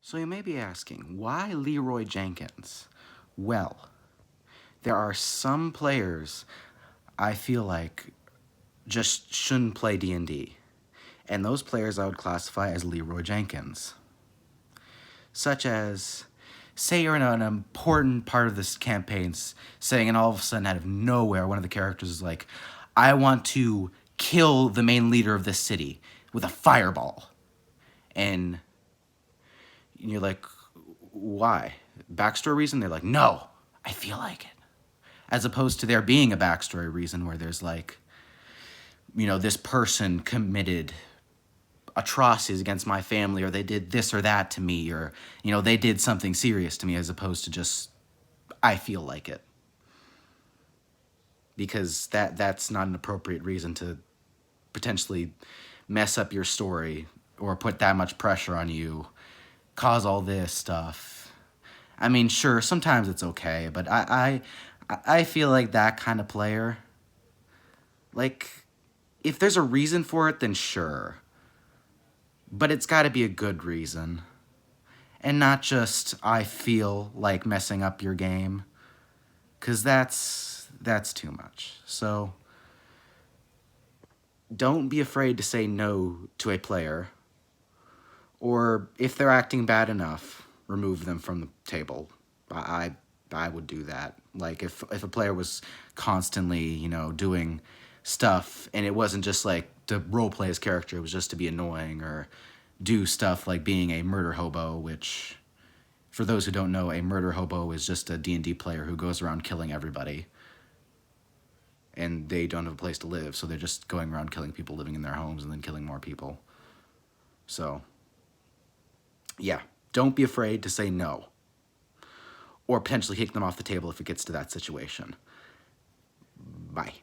So you may be asking, why Leroy Jenkins? Well, there are some players I feel like just shouldn't play D&D, and those players I would classify as Leroy Jenkins. Such as, say you're in an important part of this campaign, saying, and all of a sudden out of nowhere, one of the characters is like, I want to kill the main leader of this city with a fireball. And you're like, why? Backstory reason? They're like, no, I feel like it. As opposed to there being a backstory reason where there's like, this person committed atrocities against my family, or they did this or that to me, or, they did something serious to me, as opposed to just, I feel like it. Because that's not an appropriate reason to potentially mess up your story or put that much pressure on you, cause all this stuff. I mean, sure, sometimes it's okay, but I feel like that kind of player, like, if there's a reason for it, then sure. But it's got to be a good reason. And not just, I feel like messing up your game. Because that's too much. So, don't be afraid to say no to a player. Or, if they're acting bad enough, remove them from the table. I would do that. Like, if a player was constantly, doing stuff, and it wasn't just like to roleplay his character, it was just to be annoying, or do stuff like being a murder hobo, which, for those who don't know, a murder hobo is just a D&D player who goes around killing everybody. And they don't have a place to live, so they're just going around killing people living in their homes and then killing more people. So, yeah, don't be afraid to say no. Or potentially kick them off the table if it gets to that situation. Bye.